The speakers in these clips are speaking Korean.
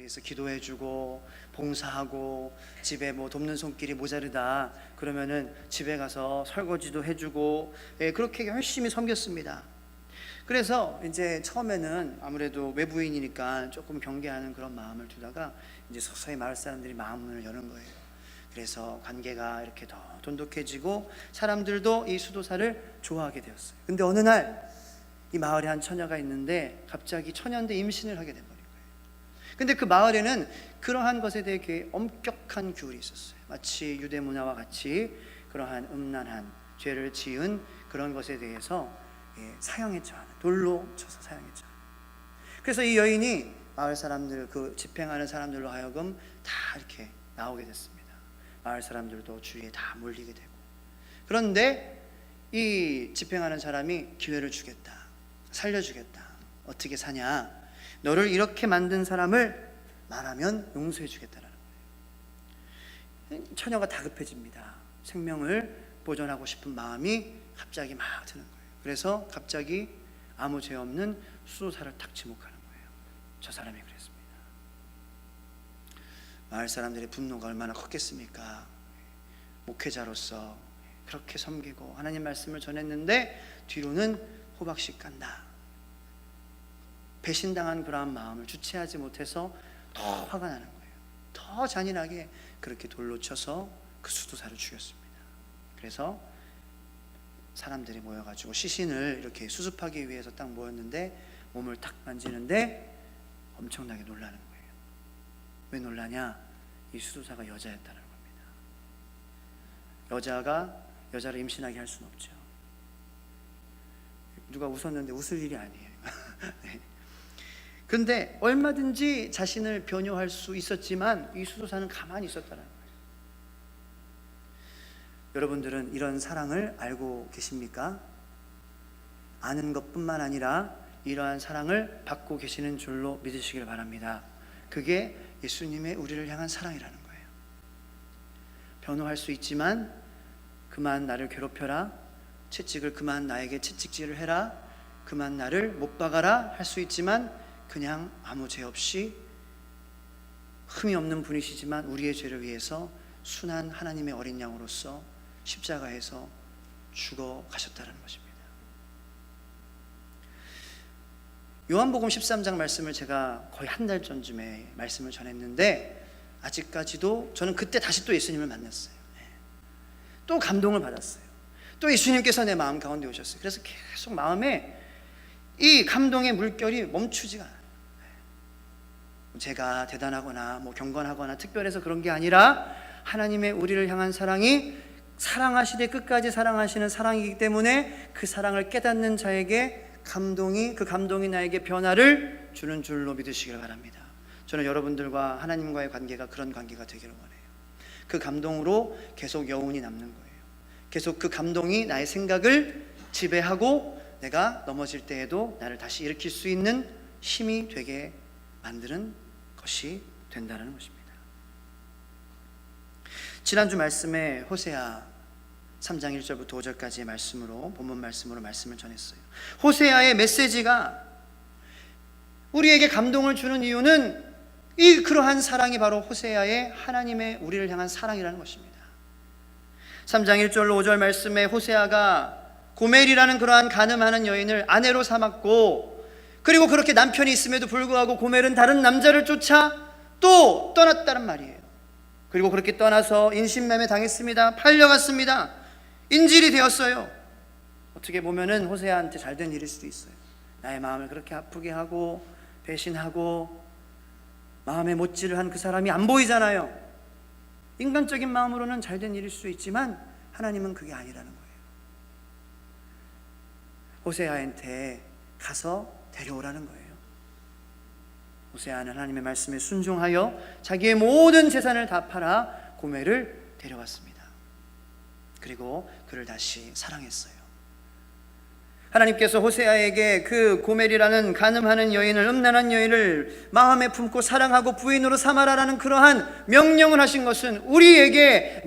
위해서 기도해주고 봉사하고, 집에 뭐 돕는 손길이 모자르다 그러면은 집에 가서 설거지도 해주고, 그렇게 열심히 섬겼습니다. 그래서 이제 처음에는 아무래도 외부인이니까 조금 경계하는 그런 마음을 두다가 이제 서서히 마을 사람들이 마음을 여는 거예요. 그래서 관계가 이렇게 더 돈독해지고 사람들도 이 수도사를 좋아하게 되었어요. 근데 어느 날 이 마을에 한 처녀가 있는데 갑자기 처녀인데 임신을 하게 된 거예요. 근데 그 마을에는 그러한 것에 대해 되게 엄격한 규율이 있었어요. 마치 유대 문화와 같이 그러한 음란한 죄를 지은 그런 것에 대해서 사형에 처하는, 돌로 쳐서 사형에 처하는. 그래서 이 여인이 마을 사람들, 그 집행하는 사람들로 하여금 다 이렇게 나오게 됐습니다. 마을 사람들도 주위에 다 몰리게 되고. 그런데 이 집행하는 사람이 기회를 주겠다, 살려주겠다. 어떻게 사냐? 너를 이렇게 만든 사람을 말하면 용서해 주겠다라는 거예요. 처녀가 다급해집니다. 생명을 보존하고 싶은 마음이 갑자기 막 드는 거예요. 그래서 갑자기 아무 죄 없는 수도사를 딱 지목하는 거예요. 저 사람이 그랬습니다. 마을 사람들의 분노가 얼마나 컸겠습니까? 목회자로서 그렇게 섬기고 하나님 말씀을 전했는데 뒤로는 호박씨 깐다. 배신당한 그러한 마음을 주체하지 못해서 더 화가 나는 거예요. 더 잔인하게 그렇게 돌로 쳐서 그 수도사를 죽였습니다. 그래서 사람들이 모여가지고 시신을 이렇게 수습하기 위해서 딱 모였는데 몸을 탁 만지는데 엄청나게 놀라는 거예요. 왜 놀라냐? 이 수도사가 여자였다는 겁니다. 여자가 여자를 임신하게 할 수는 없죠. 누가 웃었는데 웃을 일이 아니에요. 네. 근데 얼마든지 자신을 변호할 수 있었지만 이 수도사는 가만히 있었다는 거예요. 여러분들은 이런 사랑을 알고 계십니까? 아는 것뿐만 아니라 이러한 사랑을 받고 계시는 줄로 믿으시길 바랍니다. 그게 예수님의 우리를 향한 사랑이라는 거예요. 변호할 수 있지만 그만 나를 괴롭혀라, 채찍을 그만 나에게 채찍질을 해라, 그만 나를 못 박아라 할 수 있지만 그냥 아무 죄 없이 흠이 없는 분이시지만 우리의 죄를 위해서 순한 하나님의 어린 양으로서 십자가에서 죽어 가셨다는 것입니다. 요한복음 13장 말씀을 제가 거의 한 달 전쯤에 말씀을 전했는데 아직까지도 저는 그때 다시 또 예수님을 만났어요. 또 감동을 받았어요. 또 예수님께서 내 마음 가운데 오셨어요. 그래서 계속 마음에 이 감동의 물결이 멈추지가 않아요. 제가 대단하거나 뭐 경건하거나 특별해서 그런 게 아니라 하나님의 우리를 향한 사랑이 사랑하시되 끝까지 사랑하시는 사랑이기 때문에 그 사랑을 깨닫는 자에게 그 감동이 나에게 변화를 주는 줄로 믿으시길 바랍니다. 저는 여러분들과 하나님과의 관계가 그런 관계가 되기를 원해요. 그 감동으로 계속 여운이 남는 거예요. 계속 그 감동이 나의 생각을 지배하고 내가 넘어질 때에도 나를 다시 일으킬 수 있는 힘이 되게 만드는 것이 된다는 것입니다. 지난주 말씀에 호세아 3장 1절부터 5절까지의 말씀으로, 본문 말씀으로 말씀을 전했어요. 호세아의 메시지가 우리에게 감동을 주는 이유는 그러한 사랑이 바로 호세아의 하나님의 우리를 향한 사랑이라는 것입니다. 3장 1절로 5절 말씀에 호세아가 고멜이라는 그러한 간음하는 여인을 아내로 삼았고, 그리고 그렇게 남편이 있음에도 불구하고 고멜은 다른 남자를 쫓아 또 떠났다는 말이에요. 그리고 그렇게 떠나서 인신매매 당했습니다. 팔려갔습니다. 인질이 되었어요. 어떻게 보면은 호세아한테 잘된 일일 수도 있어요. 나의 마음을 그렇게 아프게 하고 배신하고 마음에 못질을 한 그 사람이 안 보이잖아요. 인간적인 마음으로는 잘된 일일 수 있지만 하나님은 그게 아니라는 거예요. 호세아한테 가서 데려오라는 거예요. 호세아는 하나님의 말씀에 순종하여 자기의 모든 재산을 다 팔아 고멜을 데려왔습니다. 그리고 그를 다시 사랑했어요. 하나님께서 호세아에게 그 고멜이라는 간음하는 여인을, 음란한 여인을 마음에 품고 사랑하고 부인으로 삼아라라는 그러한 명령을 하신 것은 우리에게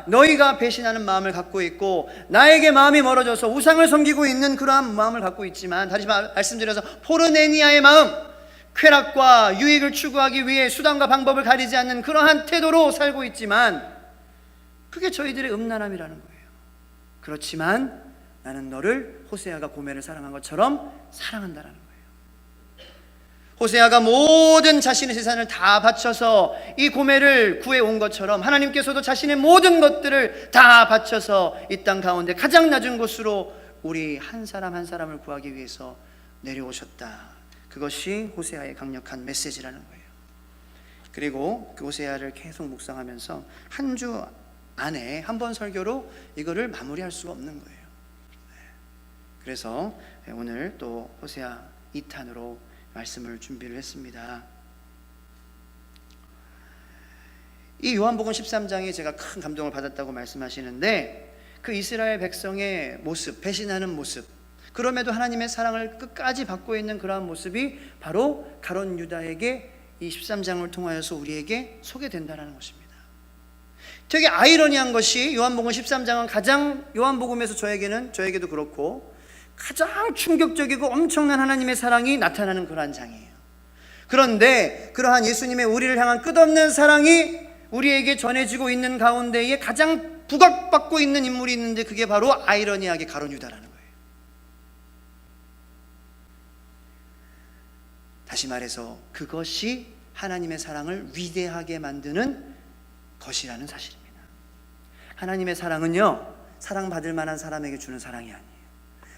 너희가 배신하는 마음을 갖고 있고 나에게 마음이 멀어져서 우상을 섬기고 있는 그러한 마음을 갖고 있지만, 다시 말씀드려서 포르네니아의 마음, 쾌락과 유익을 추구하기 위해 수단과 방법을 가리지 않는 그러한 태도로 살고 있지만 그게 저희들의 음란함이라는 거예요. 그렇지만 나는 너를 호세아가 고멜을 사랑한 것처럼 사랑한다라는 거예요. 호세아가 모든 자신의 재산을 다 바쳐서 이 고멜을 구해온 것처럼 하나님께서도 자신의 모든 것들을 다 바쳐서 이 땅 가운데 가장 낮은 곳으로 우리 한 사람 한 사람을 구하기 위해서 내려오셨다. 그것이 호세아의 강력한 메시지라는 거예요. 그리고 그 호세아를 계속 묵상하면서 한 주 안에 한 번 설교로 이거를 마무리할 수가 없는 거예요. 그래서 오늘 또 호세아 2탄으로 말씀을 준비를 했습니다. 이 요한복음 13장에 제가 큰 감동을 받았다고 말씀하시는데 그 이스라엘 백성의 모습, 배신하는 모습, 그럼에도 하나님의 사랑을 끝까지 받고 있는 그러한 모습이 바로 가룟 유다에게 이 13장을 통하여서 우리에게 소개된다는 것입니다. 되게 아이러니한 것이 요한복음 13장은 가장 요한복음에서 저에게도 그렇고 가장 충격적이고 엄청난 하나님의 사랑이 나타나는 그러한 장이에요. 그런데 그러한 예수님의 우리를 향한 끝없는 사랑이 우리에게 전해지고 있는 가운데에 가장 부각받고 있는 인물이 있는데 그게 바로 아이러니하게 가룟 유다라는 거예요. 다시 말해서 그것이 하나님의 사랑을 위대하게 만드는 것이라는 사실입니다. 하나님의 사랑은요, 사랑받을 만한 사람에게 주는 사랑이 아니에요.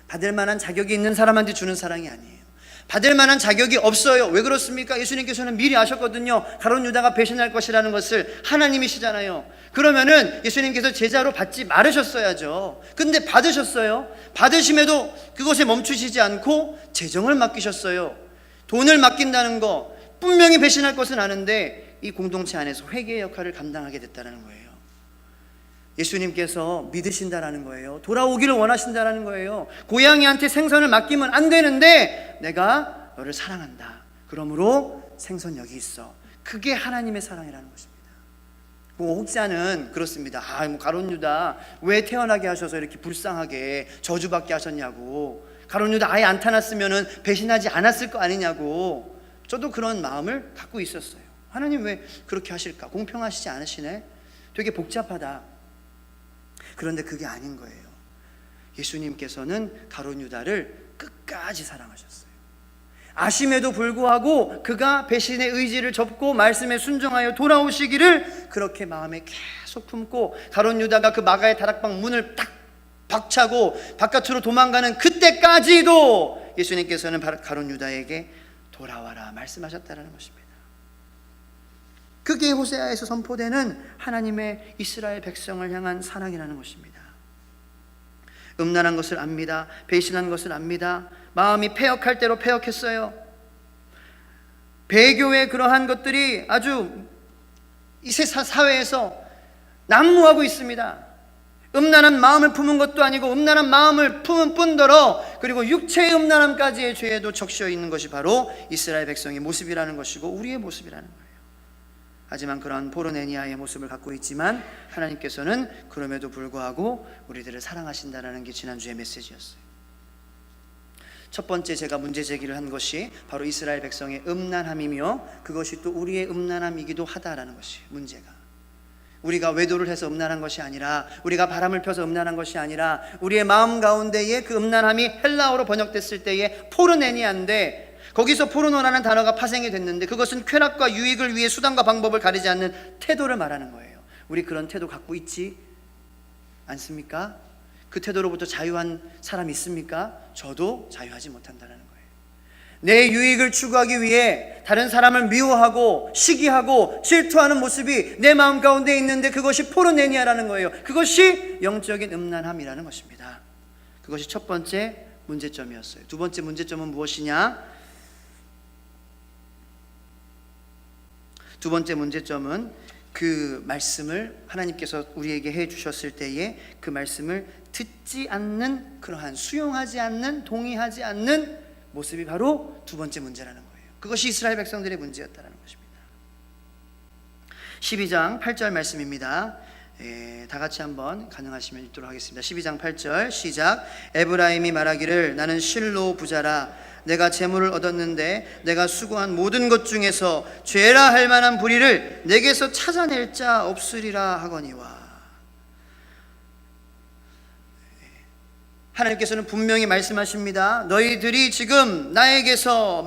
받을 만한 자격이 있는 사람한테 주는 사랑이 아니에요. 받을 만한 자격이 없어요. 왜 그렇습니까? 예수님께서는 미리 아셨거든요. 가룟 유다가 배신할 것이라는 것을. 하나님이시잖아요. 그러면은 예수님께서 제자로 받지 말으셨어야죠. 근데 받으셨어요. 받으심에도 그것에 멈추시지 않고 재정을 맡기셨어요. 돈을 맡긴다는 거, 분명히 배신할 것은 아는데 이 공동체 안에서 회개의 역할을 감당하게 됐다는 거예요. 예수님께서 믿으신다라는 거예요. 돌아오기를 원하신다라는 거예요. 고양이한테 생선을 맡기면 안 되는데 내가 너를 사랑한다. 그러므로 생선 여기 있어. 그게 하나님의 사랑이라는 것입니다. 혹자는 그렇습니다. 가룟 유다 왜 태어나게 하셔서 이렇게 불쌍하게 저주받게 하셨냐고. 가룟 유다 아예 안 타났으면 배신하지 않았을 거 아니냐고. 저도 그런 마음을 갖고 있었어요. 하나님 왜 그렇게 하실까? 공평하시지 않으시네? 되게 복잡하다. 그런데 그게 아닌 거예요. 예수님께서는 가룟 유다를 끝까지 사랑하셨어요. 아심에도 불구하고 그가 배신의 의지를 접고 말씀에 순종하여 돌아오시기를 그렇게 마음에 계속 품고 가룟 유다가 그 마가의 다락방 문을 딱 박차고 바깥으로 도망가는 그때까지도 예수님께서는 가룟 유다에게 돌아와라 말씀하셨다는 것입니다. 그게 호세아에서 선포되는 하나님의 이스라엘 백성을 향한 사랑이라는 것입니다. 음란한 것을 압니다. 배신한 것을 압니다. 마음이 패역할 대로 패역했어요. 배교의 그러한 것들이 아주 이 사회에서 난무하고 있습니다. 음란한 마음을 품은 것도 아니고 음란한 마음을 품은 뿐더러 그리고 육체의 음란함까지의 죄에도 적셔 있는 것이 바로 이스라엘 백성의 모습이라는 것이고 우리의 모습이라는 거예요. 하지만 그러한 포르네니아의 모습을 갖고 있지만 하나님께서는 그럼에도 불구하고 우리들을 사랑하신다는 게 지난주의 메시지였어요. 첫 번째 제가 문제 제기를 한 것이 바로 이스라엘 백성의 음란함이며 그것이 또 우리의 음란함이기도 하다라는 것이 문제가. 우리가 외도를 해서 음란한 것이 아니라 우리가 바람을 펴서 음란한 것이 아니라 우리의 마음 가운데에 그 음란함이 헬라어로 번역됐을 때에 포르네니아인데 거기서 포르노라는 단어가 파생이 됐는데 그것은 쾌락과 유익을 위해 수단과 방법을 가리지 않는 태도를 말하는 거예요. 우리 그런 태도 갖고 있지 않습니까? 그 태도로부터 자유한 사람 있습니까? 저도 자유하지 못한다는 거예요. 내 유익을 추구하기 위해 다른 사람을 미워하고 시기하고 질투하는 모습이 내 마음 가운데 있는데 그것이 포르네니아라는 거예요. 그것이 영적인 음란함이라는 것입니다. 그것이 첫 번째 문제점이었어요. 두 번째 문제점은 무엇이냐? 두 번째 문제점은 그 말씀을 하나님께서 우리에게 해 주셨을 때에 그 말씀을 듣지 않는 그러한 수용하지 않는 동의하지 않는 모습이 바로 두 번째 문제라는 거예요. 그것이 이스라엘 백성들의 문제였다는 것입니다. 12장 8절 말씀입니다. 다 같이 한번 가능하시면 읽도록 하겠습니다. 12장 8절 시작. 에브라임이 말하기를 나는 실로 부자라 내가 재물을 얻었는데 내가 수고한 모든 것 중에서 죄라 할 만한 불의를 내게서 찾아낼 자 없으리라 하거니와. 하나님께서는 분명히 말씀하십니다. 너희들이 지금 나에게서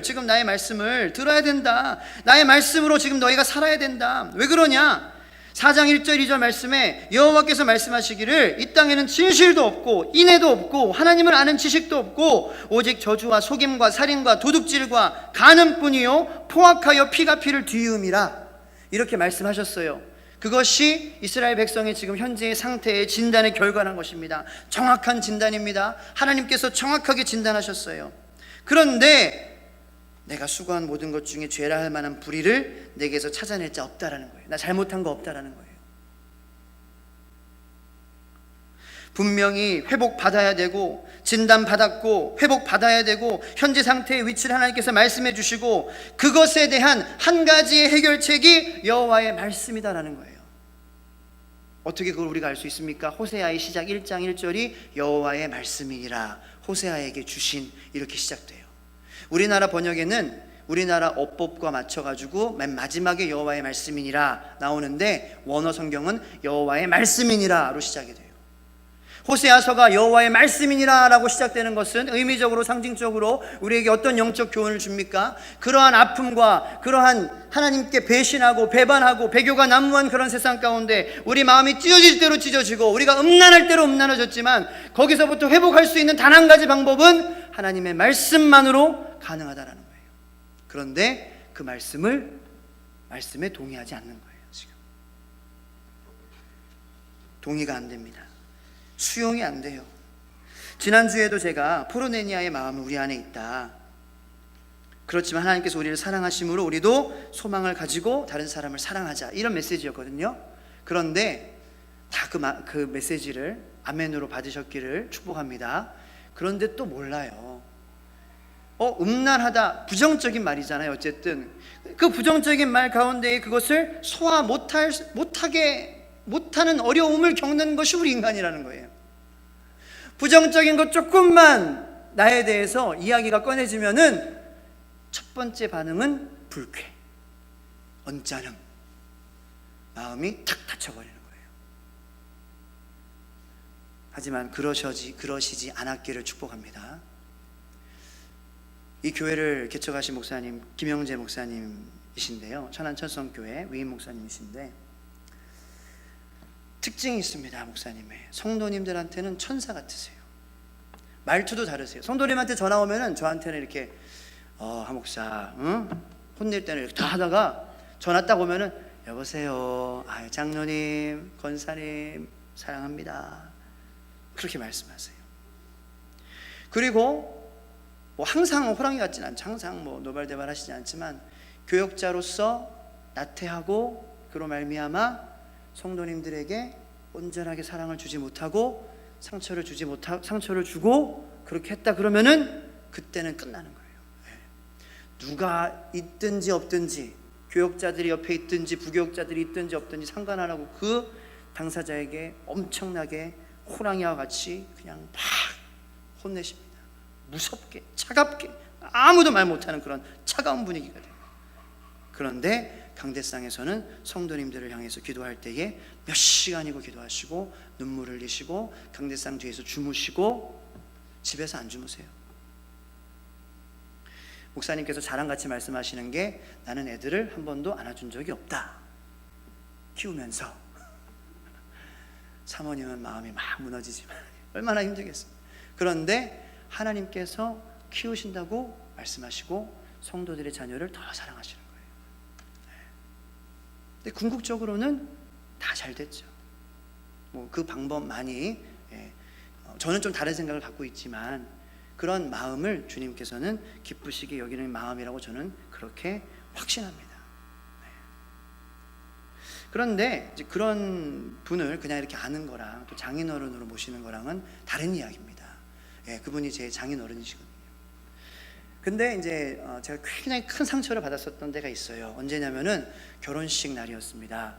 지금 나의 말씀을 들어야 된다. 나의 말씀으로 지금 너희가 살아야 된다. 왜 그러냐? 4장 1절 2절 말씀에 여호와께서 말씀하시기를 이 땅에는 진실도 없고 인애도 없고 하나님을 아는 지식도 없고 오직 저주와 속임과 살인과 도둑질과 간음뿐이요 포악하여 피가 피를 뒤음이라. 이렇게 말씀하셨어요. 그것이 이스라엘 백성의 지금 현재의 상태의 진단의 결과란 것입니다. 정확한 진단입니다. 하나님께서 정확하게 진단하셨어요. 그런데 내가 수고한 모든 것 중에 죄라 할 만한 불의를 내게서 찾아낼 자 없다라는 거예요. 나 잘못한 거 없다라는 거예요. 분명히 회복받아야 되고 진단받았고 회복받아야 되고 현재 상태의 위치를 하나님께서 말씀해 주시고 그것에 대한 한 가지의 해결책이 여호와의 말씀이다라는 거예요. 어떻게 그걸 우리가 알 수 있습니까? 호세아의 시작 1장 1절이 여호와의 말씀이니라 호세아에게 주신, 이렇게 시작돼요. 우리나라 번역에는 우리나라 어법과 맞춰가지고 맨 마지막에 여호와의 말씀이니라 나오는데 원어 성경은 여호와의 말씀이니라로 시작이 돼요. 호세아서가 여호와의 말씀이니라 라고 시작되는 것은 의미적으로 상징적으로 우리에게 어떤 영적 교훈을 줍니까? 그러한 아픔과 그러한 하나님께 배신하고 배반하고 배교가 난무한 그런 세상 가운데 우리 마음이 찢어질 대로 찢어지고 우리가 음란할 대로 음란해졌지만 거기서부터 회복할 수 있는 단 한 가지 방법은 하나님의 말씀만으로 가능하다라는 거예요. 그런데 그 말씀에 동의하지 않는 거예요. 지금 동의가 안 됩니다. 수용이 안 돼요. 지난주에도 제가 포르네니아의 마음은 우리 안에 있다. 그렇지만 하나님께서 우리를 사랑하심으로 우리도 소망을 가지고 다른 사람을 사랑하자, 이런 메시지였거든요. 그런데 다 그 메시지를 아멘으로 받으셨기를 축복합니다. 그런데 또 몰라요. 음란하다, 부정적인 말이잖아요. 어쨌든 그 부정적인 말 가운데 그것을 소화 못하는 어려움을 겪는 것이 우리 인간이라는 거예요. 부정적인 것 조금만 나에 대해서 이야기가 꺼내지면은 첫 번째 반응은 불쾌, 언짢음, 마음이 탁 닫혀버리는 거예요. 하지만 그러시지 않았기를 축복합니다. 이 교회를 개척하신 목사님 김영재 목사님이신데요, 천안천성교회 위임 목사님이신데 특징이 있습니다. 목사님의 성도님들한테는 천사 같으세요. 말투도 다르세요. 성도님한테 전화 오면은 저한테는 이렇게 한 목사 혼낼 때는 이렇게 다 하다가 전화 딱 오면은 여보세요, 장로님, 권사님 사랑합니다, 그렇게 말씀하세요. 그리고 항상 호랑이 같진 않죠. 항상 노발대발 하시지 않지만 교역자로서 나태하고 그로 말미암아 성도님들에게 온전하게 사랑을 주지 못하고 상처를 주고 그렇게 했다 그러면은 그때는 끝나는 거예요. 누가 있든지 없든지, 교역자들이 옆에 있든지 부교역자들이 있든지 없든지 상관 안 하고 그 당사자에게 엄청나게 호랑이와 같이 그냥 막 혼내십니다. 무섭게, 차갑게, 아무도 말 못하는 그런 차가운 분위기가 돼요. 그런데 강대상에서는 성도님들을 향해서 기도할 때에 몇 시간이고 기도하시고 눈물을 흘리시고 강대상 뒤에서 주무시고 집에서 안 주무세요. 목사님께서 자랑같이 말씀하시는 게 나는 애들을 한 번도 안아준 적이 없다. 키우면서 사모님은 마음이 막 무너지지만 얼마나 힘들겠어요. 그런데 하나님께서 키우신다고 말씀하시고 성도들의 자녀를 더 사랑하시는 거예요. 근데 궁극적으로는 다 잘 됐죠. 그 방법만이 저는 좀 다른 생각을 갖고 있지만 그런 마음을 주님께서는 기쁘시게 여기는 마음이라고 저는 그렇게 확신합니다. 그런데 이제 그런 분을 그냥 이렇게 아는 거랑 또 장인어른으로 모시는 거랑은 다른 이야기입니다. 그분이 제 장인어른이시거든요. 근데 이제 제가 굉장히 큰 상처를 받았었던 때가 있어요. 언제냐면은 결혼식 날이었습니다.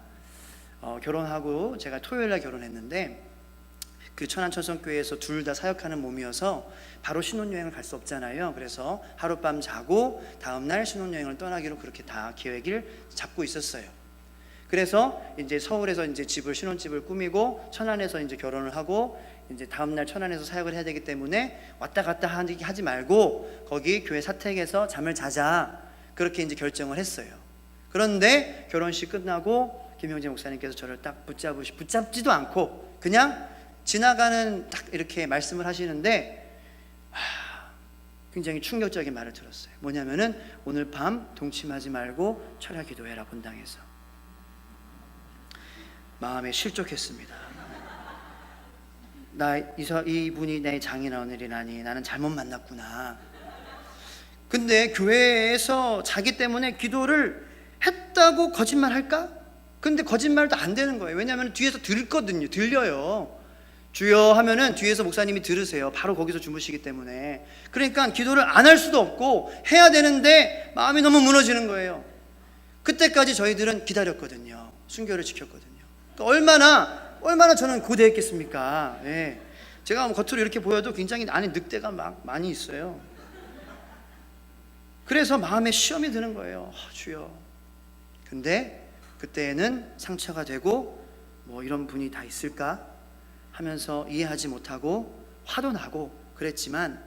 결혼하고 제가 토요일 날 결혼했는데 그 천안천성교회에서 둘 다 사역하는 몸이어서 바로 신혼여행을 갈 수 없잖아요. 그래서 하룻밤 자고 다음날 신혼여행을 떠나기로 그렇게 다 계획을 잡고 있었어요. 그래서 이제 서울에서 이제 신혼집을 꾸미고 천안에서 이제 결혼을 하고 이제 다음날 천안에서 사역을 해야 되기 때문에 왔다 갔다 하지 말고 거기 교회 사택에서 잠을 자자, 그렇게 이제 결정을 했어요. 그런데 결혼식 끝나고 김영재 목사님께서 저를 딱 붙잡지도 않고 그냥 지나가는 딱 이렇게 말씀을 하시는데 굉장히 충격적인 말을 들었어요. 뭐냐면은 오늘 밤 동침하지 말고 철야 기도해라 본당에서. 마음에 실족했습니다. 이분이 내 장인어른이라니 나는 잘못 만났구나. 근데 교회에서 자기 때문에 기도를 했다고 거짓말할까? 근데 거짓말도 안 되는 거예요. 왜냐하면 뒤에서 들려요. 주여 하면은 뒤에서 목사님이 들으세요. 바로 거기서 주무시기 때문에. 그러니까 기도를 안 할 수도 없고 해야 되는데 마음이 너무 무너지는 거예요. 그때까지 저희들은 기다렸거든요. 순교를 지켰거든요. 그러니까 얼마나 저는 고대했겠습니까? 예. 제가 겉으로 이렇게 보여도 굉장히 안에 늑대가 막 많이 있어요. 그래서 마음에 시험이 드는 거예요. 주여. 근데 그때는 상처가 되고 뭐 이런 분이 다 있을까 하면서 이해하지 못하고 화도 나고 그랬지만,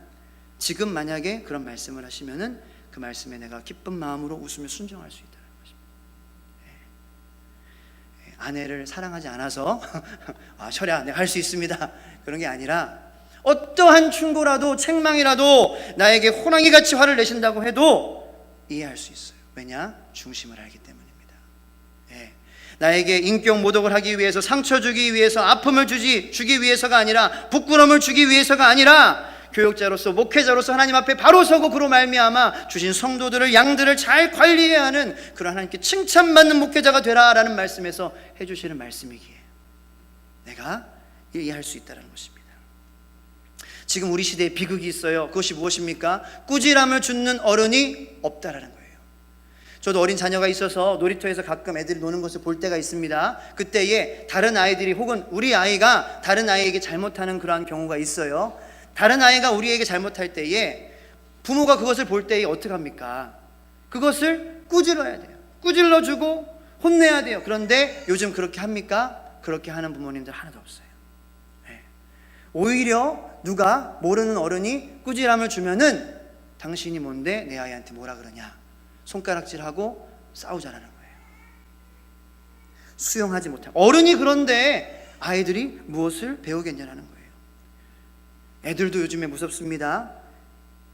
지금 만약에 그런 말씀을 하시면은 그 말씀에 내가 기쁜 마음으로 웃으며 순종할 수 있다는 것입니다. 아내를 사랑하지 않아서 철야 내가 할 수 있습니다 그런 게 아니라, 어떠한 충고라도 책망이라도 나에게 호랑이같이 화를 내신다고 해도 이해할 수 있어요. 왜냐? 중심을 알기 때문입니다. 나에게 인격 모독을 하기 위해서, 상처 주기 위해서, 아픔을 주기 위해서가 아니라, 부끄러움을 주기 위해서가 아니라, 교육자로서 목회자로서 하나님 앞에 바로 서고 그로 말미암아 주신 성도들을, 양들을 잘 관리해야 하는 그런 하나님께 칭찬받는 목회자가 되라라는 말씀에서 해주시는 말씀이기에 내가 이해할 수 있다는 것입니다. 지금 우리 시대에 비극이 있어요. 그것이 무엇입니까? 꾸지람을 주는 어른이 없다라는 거예요. 저도 어린 자녀가 있어서 놀이터에서 가끔 애들이 노는 것을 볼 때가 있습니다. 그때에 다른 아이들이, 혹은 우리 아이가 다른 아이에게 잘못하는 그러한 경우가 있어요. 다른 아이가 우리에게 잘못할 때에 부모가 그것을 볼 때에 어떻게 합니까? 그것을 꾸질러야 돼요. 꾸질러주고 혼내야 돼요. 그런데 요즘 그렇게 합니까? 그렇게 하는 부모님들 하나도 없어요. 오히려 누가, 모르는 어른이 꾸지람을 주면은 당신이 뭔데 내 아이한테 뭐라 그러냐, 손가락질하고 싸우자라는 거예요. 수용하지 못하고. 어른이 그런데 아이들이 무엇을 배우겠냐라는 거예요. 애들도 요즘에 무섭습니다.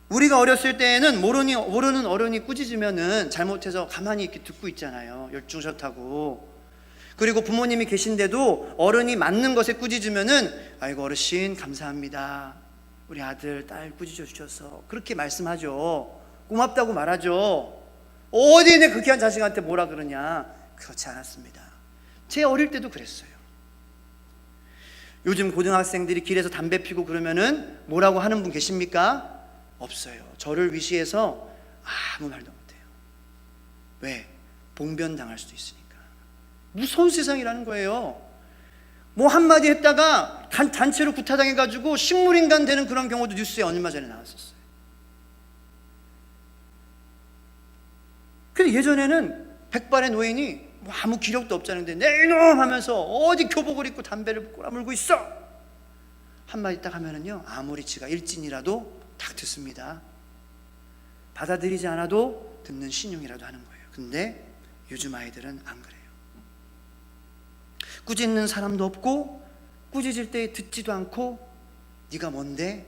우리가 어렸을 때에는 모르는 어른이 꾸짖으면은 잘못해서 가만히 이렇게 듣고 있잖아요. 열중샷하고. 그리고 부모님이 계신데도 어른이 맞는 것에 꾸짖으면은 아이고 어르신 감사합니다, 우리 아들 딸 꾸짖어 주셔서, 그렇게 말씀하죠. 고맙다고 말하죠. 어디 내 그 귀한 자식한테 뭐라 그러냐. 그렇지 않았습니다. 제 어릴 때도 그랬어요. 요즘 고등학생들이 길에서 담배 피고 그러면은 뭐라고 하는 분 계십니까? 없어요. 저를 위시해서 아무 말도 못해요. 왜? 봉변당할 수도 있으니까. 무서운 세상이라는 거예요. 뭐 한마디 했다가 단체로 구타당해가지고 식물인간 되는 그런 경우도 뉴스에 얼마 전에 나왔었어요. 근데 예전에는 백발의 노인이 뭐 아무 기력도 없자는데 내 이놈 하면서 어디 교복을 입고 담배를 꼬라물고 있어, 한마디 딱 하면은요, 아무리 지가 일진이라도 딱 듣습니다. 받아들이지 않아도 듣는 신용이라도 하는 거예요. 근데 요즘 아이들은 안 그래요. 꾸짖는 사람도 없고, 꾸짖을 때 듣지도 않고, 네가 뭔데?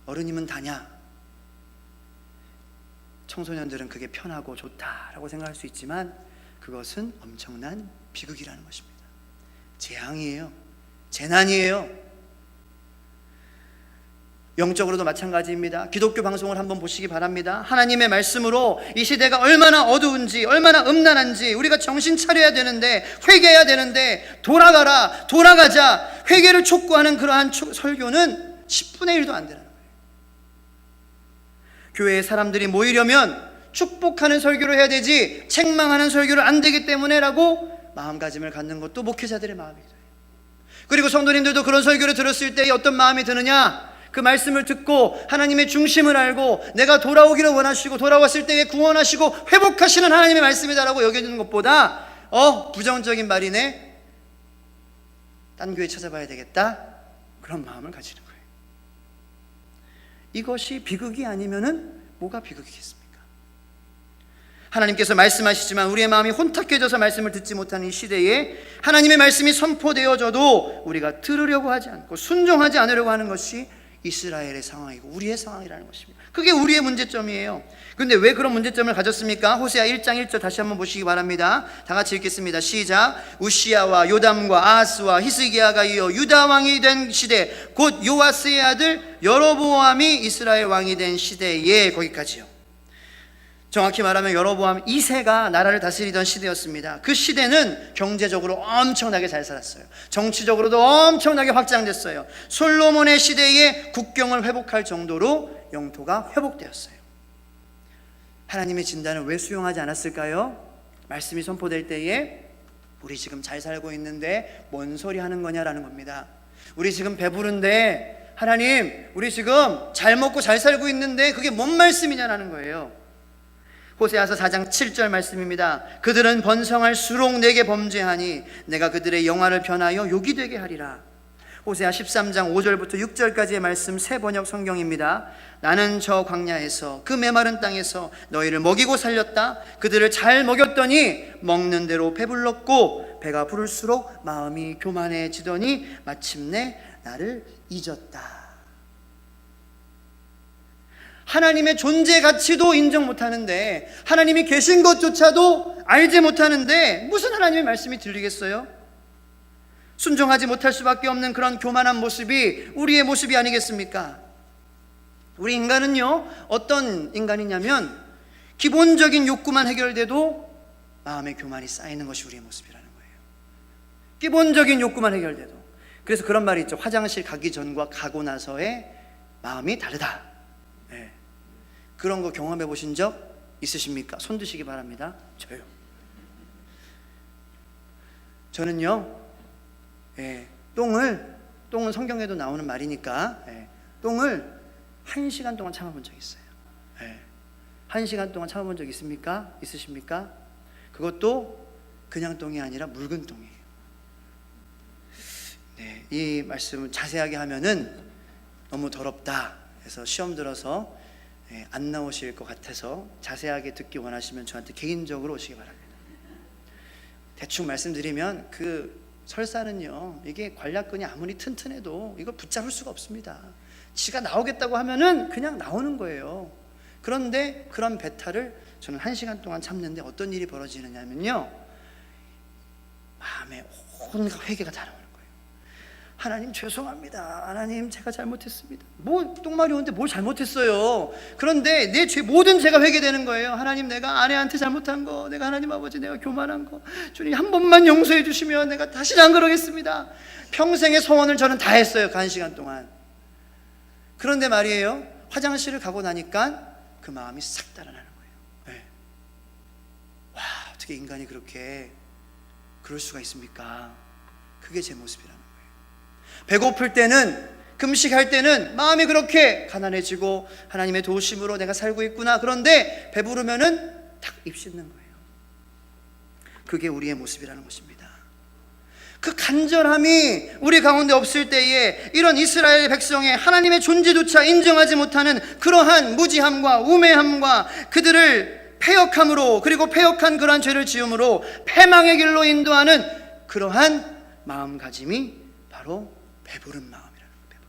어른이면 다냐? 청소년들은 그게 편하고 좋다라고 생각할 수 있지만 그것은 엄청난 비극이라는 것입니다. 재앙이에요. 재난이에요. 영적으로도 마찬가지입니다. 기독교 방송을 한번 보시기 바랍니다. 하나님의 말씀으로 이 시대가 얼마나 어두운지, 얼마나 음란한지 우리가 정신 차려야 되는데, 회개해야 되는데, 돌아가자, 회개를 촉구하는 그러한 설교는 10분의 1도 안 되는 거예요. 교회에 사람들이 모이려면 축복하는 설교를 해야 되지 책망하는 설교를 안 되기 때문에 라고 마음가짐을 갖는 것도 목회자들의 마음이에요. 그리고 성도님들도 그런 설교를 들었을 때 어떤 마음이 드느냐? 그 말씀을 듣고 하나님의 중심을 알고 내가 돌아오기를 원하시고 돌아왔을 때에 구원하시고 회복하시는 하나님의 말씀이다라고 여겨지는 것보다 부정적인 말이네, 딴 교회 찾아봐야 되겠다, 그런 마음을 가지는 거예요. 이것이 비극이 아니면은 뭐가 비극이겠습니까? 하나님께서 말씀하시지만 우리의 마음이 혼탁해져서 말씀을 듣지 못하는 이 시대에 하나님의 말씀이 선포되어져도 우리가 들으려고 하지 않고 순종하지 않으려고 하는 것이 이스라엘의 상황이고 우리의 상황이라는 것입니다. 그게 우리의 문제점이에요. 그런데 왜 그런 문제점을 가졌습니까? 호세아 1장 1절 다시 한번 보시기 바랍니다. 다 같이 읽겠습니다. 시작. 우시야와 요담과 아하스와 히스기야가 이어 유다 왕이 된 시대, 곧 요아스의 아들 여로보암이 이스라엘 왕이 된 시대에, 거기까지요. 정확히 말하면 여로보암 2세가 나라를 다스리던 시대였습니다. 그 시대는 경제적으로 엄청나게 잘 살았어요. 정치적으로도 엄청나게 확장됐어요. 솔로몬의 시대에 국경을 회복할 정도로 영토가 회복되었어요. 하나님의 진단을 왜 수용하지 않았을까요? 말씀이 선포될 때에 우리 지금 잘 살고 있는데 뭔 소리 하는 거냐라는 겁니다. 우리 지금 배부른데 하나님, 우리 지금 잘 먹고 잘 살고 있는데 그게 뭔 말씀이냐라는 거예요. 호세아서 4장 7절 말씀입니다. 그들은 번성할수록 내게 범죄하니 내가 그들의 영화를 변하여 욕이 되게 하리라. 호세아 13장 5절부터 6절까지의 말씀 새 번역 성경입니다. 나는 저 광야에서 그 메마른 땅에서 너희를 먹이고 살렸다. 그들을 잘 먹였더니 먹는 대로 배불렀고 배가 부를수록 마음이 교만해지더니 마침내 나를 잊었다. 하나님의 존재 가치도 인정 못하는데, 하나님이 계신 것조차도 알지 못하는데 무슨 하나님의 말씀이 들리겠어요? 순종하지 못할 수밖에 없는 그런 교만한 모습이 우리의 모습이 아니겠습니까? 우리 인간은요, 어떤 인간이냐면 기본적인 욕구만 해결돼도 마음의 교만이 쌓이는 것이 우리의 모습이라는 거예요. 기본적인 욕구만 해결돼도. 그래서 그런 말이 있죠. 화장실 가기 전과 가고 나서의 마음이 다르다. 네. 그런 거 경험해 보신 적 있으십니까? 손 드시기 바랍니다. 저요. 저는요, 똥은 성경에도 나오는 말이니까, 똥을 1시간 동안 참아본 적 있어요. 1시간 동안 참아본 적 있습니까? 있으십니까? 그것도 그냥 똥이 아니라 묽은 똥이에요. 네, 이 말씀을 자세하게 하면은 너무 더럽다 해서 시험 들어서 안 나오실 것 같아서 자세하게 듣기 원하시면 저한테 개인적으로 오시기 바랍니다. 대충 말씀드리면 그 설사는요, 이게 관략근이 아무리 튼튼해도 이걸 붙잡을 수가 없습니다. 지가 나오겠다고 하면은 그냥 나오는 거예요. 그런데 그런 배탈을 저는 1시간 동안 참는데 어떤 일이 벌어지느냐면요, 마음에 온갖 회개가 다 나오는 거예요. 하나님 죄송합니다. 하나님 제가 잘못했습니다. 뭐 똥말이 오는데 뭘 잘못했어요. 그런데 내 모든 죄가 회개되는 거예요. 하나님, 내가 아내한테 잘못한 거, 내가 하나님 아버지 내가 교만한 거, 주님 한 번만 용서해 주시면 내가 다시는 안 그러겠습니다. 평생의 소원을 저는 다 했어요. 그 1시간 동안. 그런데 말이에요, 화장실을 가고 나니까 그 마음이 싹 달아나는 거예요. 와, 어떻게 인간이 그렇게 그럴 수가 있습니까? 그게 제 모습이라는 거예요. 배고플 때는, 금식할 때는 마음이 그렇게 가난해지고 하나님의 도우심으로 내가 살고 있구나. 그런데 배부르면은 탁 입 씻는 거예요. 그게 우리의 모습이라는 것입니다. 그 간절함이 우리 가운데 없을 때에 이런 이스라엘 백성의 하나님의 존재조차 인정하지 못하는 그러한 무지함과 우매함과 그들을 패역함으로, 그리고 패역한 그러한 죄를 지음으로 패망의 길로 인도하는 그러한 마음가짐이 바로 배부른 마음이라는 거예요.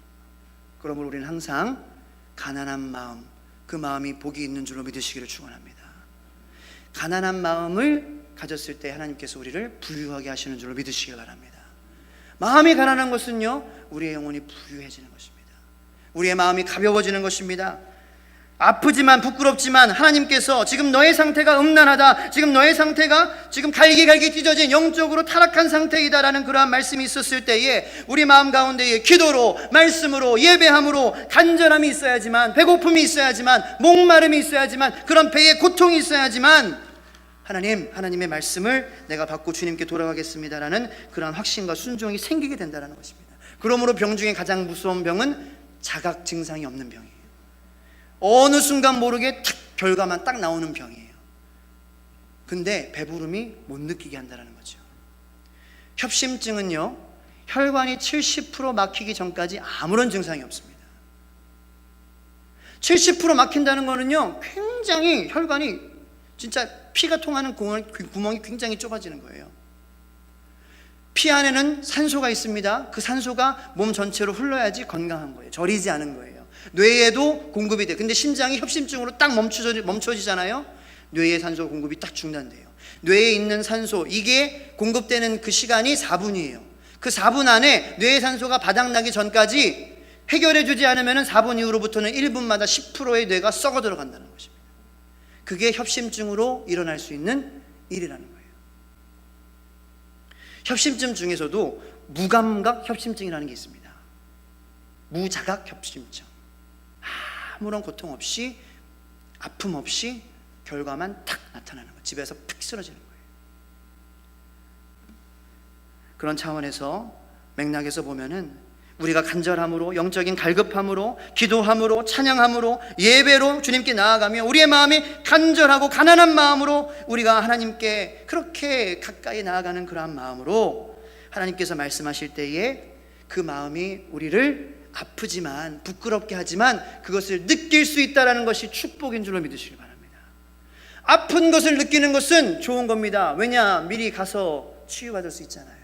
그러므로 우리는 항상 가난한 마음, 그 마음이 복이 있는 줄로 믿으시기를 축원합니다. 가난한 마음을 가졌을 때 하나님께서 우리를 부유하게 하시는 줄로 믿으시기 바랍니다. 마음이 가난한 것은요, 우리의 영혼이 부유해지는 것입니다. 우리의 마음이 가벼워지는 것입니다. 아프지만 부끄럽지만 하나님께서 지금 너의 상태가 음란하다, 지금 너의 상태가 지금 갈기갈기 찢어진 영적으로 타락한 상태이다라는 그러한 말씀이 있었을 때에 우리 마음 가운데에 기도로, 말씀으로, 예배함으로 간절함이 있어야지만, 배고픔이 있어야지만, 목마름이 있어야지만, 그런 배에 고통이 있어야지만 하나님의 말씀을 내가 받고 주님께 돌아가겠습니다라는 그러한 확신과 순종이 생기게 된다는 것입니다. 그러므로 병 중에 가장 무서운 병은 자각 증상이 없는 병이에요. 어느 순간 모르게 탁 결과만 딱 나오는 병이에요. 근데 배부름이 못 느끼게 한다는 거죠. 협심증은요, 혈관이 70% 막히기 전까지 아무런 증상이 없습니다. 70% 막힌다는 거는요, 굉장히 혈관이 진짜 피가 통하는 구멍이 굉장히 좁아지는 거예요. 피 안에는 산소가 있습니다. 그 산소가 몸 전체로 흘러야지 건강한 거예요. 저리지 않은 거예요. 뇌에도 공급이 돼요. 근데 심장이 협심증으로 딱 멈춰지잖아요. 뇌의 산소 공급이 딱 중단돼요. 뇌에 있는 산소, 이게 공급되는 그 시간이 4분이에요. 그 4분 안에 뇌의 산소가 바닥나기 전까지 해결해 주지 않으면 4분 이후로부터는 1분마다 10%의 뇌가 썩어 들어간다는 것입니다. 그게 협심증으로 일어날 수 있는 일이라는 거예요. 협심증 중에서도 무감각 협심증이라는 게 있습니다. 무자각 협심증. 아무런 고통 없이, 아픔 없이 결과만 탁 나타나는 거예요. 집에서 픽 쓰러지는 거예요. 그런 차원에서 맥락에서 보면은 우리가 간절함으로, 영적인 갈급함으로, 기도함으로, 찬양함으로, 예배로 주님께 나아가며 우리의 마음이 간절하고 가난한 마음으로 우리가 하나님께 그렇게 가까이 나아가는 그러한 마음으로 하나님께서 말씀하실 때에 그 마음이 우리를 아프지만, 부끄럽게 하지만 그것을 느낄 수 있다는 것이 축복인 줄로 믿으시기 바랍니다. 아픈 것을 느끼는 것은 좋은 겁니다. 왜냐? 미리 가서 치유받을 수 있잖아요.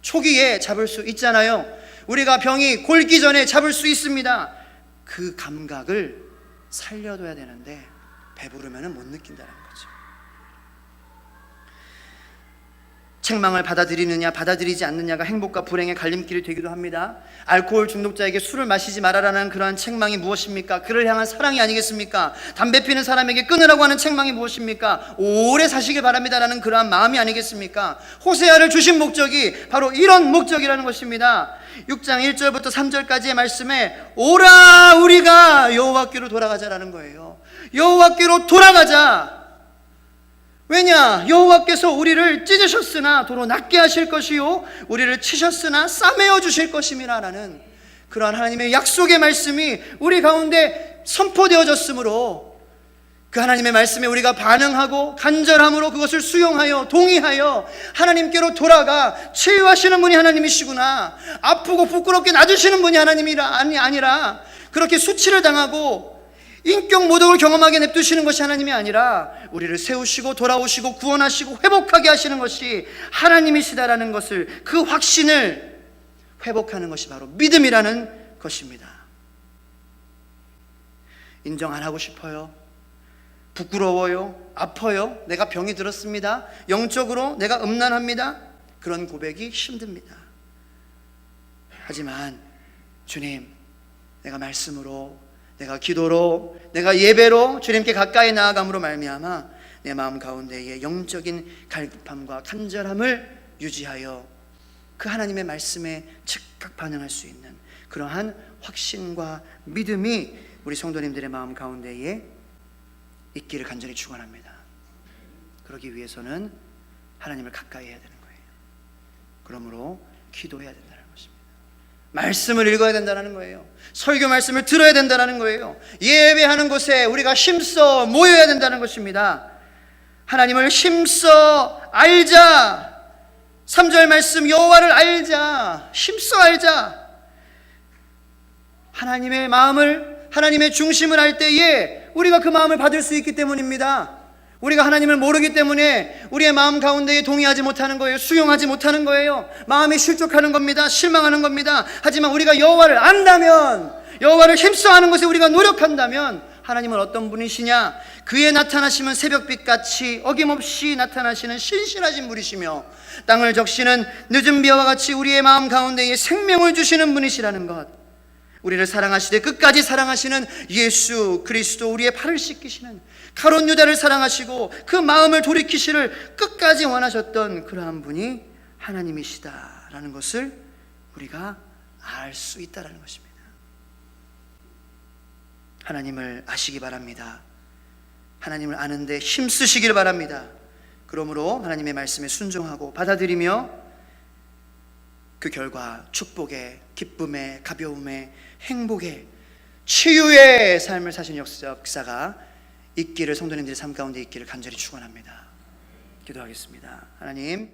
초기에 잡을 수 있잖아요. 우리가 병이 골기 전에 잡을 수 있습니다. 그 감각을 살려둬야 되는데 배부르면 못 느낀다는 거죠. 책망을 받아들이느냐 받아들이지 않느냐가 행복과 불행의 갈림길이 되기도 합니다. 알코올 중독자에게 술을 마시지 말아라는 그러한 책망이 무엇입니까? 그를 향한 사랑이 아니겠습니까? 담배 피는 사람에게 끊으라고 하는 책망이 무엇입니까? 오래 사시길 바랍니다라는 그러한 마음이 아니겠습니까? 호세아를 주신 목적이 바로 이런 목적이라는 것입니다. 6장 1절부터 3절까지의 말씀에 오라 우리가 여호와께로 돌아가자라는 거예요. 여호와께로 돌아가자. 왜냐? 여호와께서 우리를 찢으셨으나 도로 낫게 하실 것이요 우리를 치셨으나 싸매어 주실 것임이라라는 그러한 하나님의 약속의 말씀이 우리 가운데 선포되어졌으므로 그 하나님의 말씀에 우리가 반응하고 간절함으로 그것을 수용하여 동의하여 하나님께로 돌아가 치유하시는 분이 하나님이시구나, 아프고 부끄럽게 놔주시는 분이 아니라 그렇게 수치를 당하고 인격 모독을 경험하게 냅두시는 것이 하나님이 아니라 우리를 세우시고 돌아오시고 구원하시고 회복하게 하시는 것이 하나님이시다라는 것을, 그 확신을 회복하는 것이 바로 믿음이라는 것입니다. 인정 안 하고 싶어요. 부끄러워요. 아파요. 내가 병이 들었습니다. 영적으로 내가 음란합니다. 그런 고백이 힘듭니다. 하지만 주님, 내가 말씀으로, 내가 기도로, 내가 예배로 주님께 가까이 나아감으로 말미암아 내 마음 가운데에 영적인 갈급함과 간절함을 유지하여 그 하나님의 말씀에 즉각 반응할 수 있는 그러한 확신과 믿음이 우리 성도님들의 마음 가운데에 있기를 간절히 축원합니다. 그러기 위해서는 하나님을 가까이 해야 되는 거예요. 그러므로 기도해야 된다는 것입니다. 말씀을 읽어야 된다는 거예요. 설교 말씀을 들어야 된다는 거예요. 예배하는 곳에 우리가 힘써 모여야 된다는 것입니다. 하나님을 힘써 알자. 3절 말씀, 여호와를 알자. 힘써 알자. 하나님의 마음을, 하나님의 중심을 알 때에 우리가 그 마음을 받을 수 있기 때문입니다. 우리가 하나님을 모르기 때문에 우리의 마음 가운데에 동의하지 못하는 거예요. 수용하지 못하는 거예요. 마음이 실족하는 겁니다. 실망하는 겁니다. 하지만 우리가 여호와를 안다면, 여호와를 힘써 하는 것에 우리가 노력한다면 하나님은 어떤 분이시냐? 그의 나타나심은 새벽빛같이 어김없이 나타나시는 신실하신 분이시며 땅을 적시는 늦은 비와 같이 우리의 마음 가운데에 생명을 주시는 분이시라는 것, 우리를 사랑하시되 끝까지 사랑하시는 예수 그리스도, 우리의 발을 씻기시는 가룟 유다를 사랑하시고 그 마음을 돌이키시를 끝까지 원하셨던 그러한 분이 하나님이시다라는 것을 우리가 알 수 있다라는 것입니다. 하나님을 아시기 바랍니다. 하나님을 아는데 힘쓰시길 바랍니다. 그러므로 하나님의 말씀에 순종하고 받아들이며 그 결과 축복의, 기쁨의, 가벼움의, 행복의, 치유의 삶을 사신 역사가 있기를, 성도님들의 삶 가운데 있기를 간절히 축원합니다. 기도하겠습니다. 하나님,